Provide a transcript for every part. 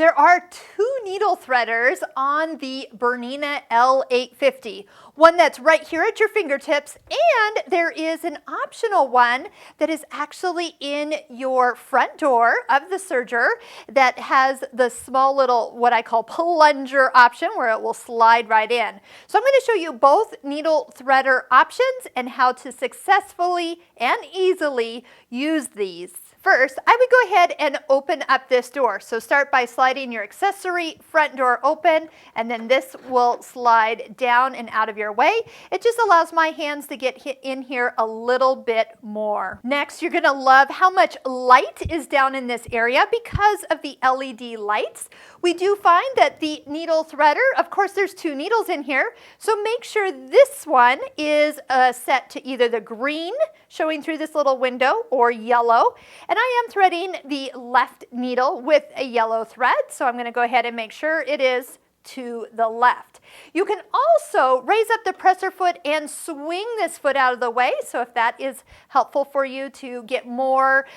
There are two needle threaders on the BERNINA L 850. One that's right here at your fingertips, and there is an optional one that is actually in your front door of the serger that has the small little, what I call plunger option, where it will slide right in. So I'm going to show you both needle threader options and how to successfully and easily use these. First, I would go ahead and open up this door. So start by sliding your accessory front door open, and then this will slide down and out of your way. It just allows my hands to get in here a little bit more. Next, you're going to love how much light is down in this area because of the LED lights. We do find that the needle threader, of course there's two needles in here, so make sure this one is set to either the green showing through this little window or yellow. And I am threading the left needle with a yellow thread, so I'm going to go ahead and make sure it is to the left. You can also raise up the presser foot and swing this foot out of the way, so if that is helpful for you to get more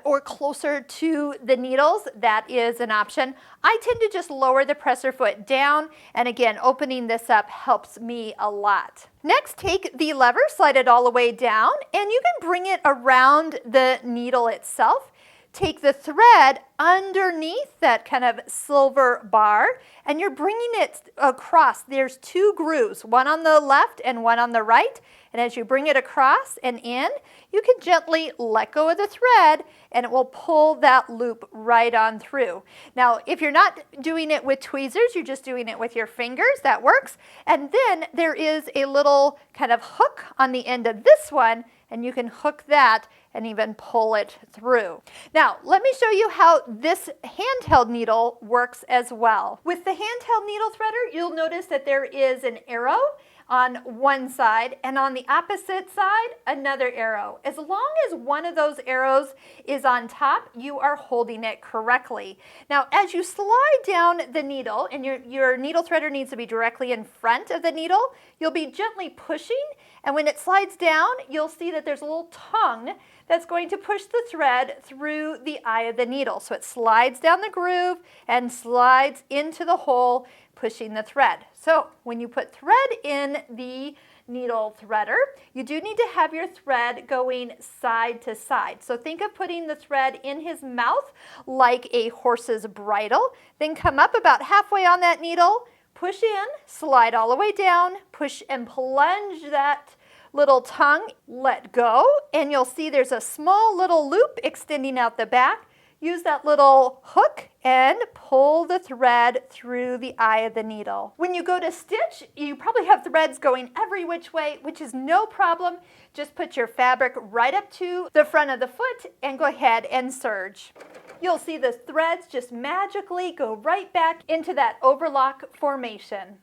or closer to the needles, that is an option. I tend to just lower the presser foot down, and again, opening this up helps me a lot. Next, take the lever, slide it all the way down, and you can bring it around the needle itself. Take the thread underneath that kind of silver bar, and you're bringing it across. There's two grooves, one on the left and one on the right. And as you bring it across and in, you can gently let go of the thread and it will pull that loop right on through. Now, if you're not doing it with tweezers, you're just doing it with your fingers, that works. And then there is a little kind of hook on the end of this one, and you can hook that and even pull it through. Now, let me show you how this handheld needle works as well. With the handheld needle threader, you'll notice that there is an arrow on one side, and on the opposite side, another arrow. As long as one of those arrows is on top, you are holding it correctly. Now, as you slide down the needle, and your needle threader needs to be directly in front of the needle, you'll be gently pushing, and when it slides down, you'll see that there's a little tongue that's going to push the thread through the eye of the needle. So it slides down the groove and slides into the hole, pushing the thread. So when you put thread in the needle threader, you do need to have your thread going side to side. So think of putting the thread in his mouth like a horse's bridle, then come up about halfway on that needle, push in, slide all the way down, push and plunge that little tongue, let go, and you'll see there's a small little loop extending out the back. Use that little hook and pull the thread through the eye of the needle. When you go to stitch, you probably have threads going every which way, which is no problem. Just put your fabric right up to the front of the foot and go ahead and serge. You'll see the threads just magically go right back into that overlock formation.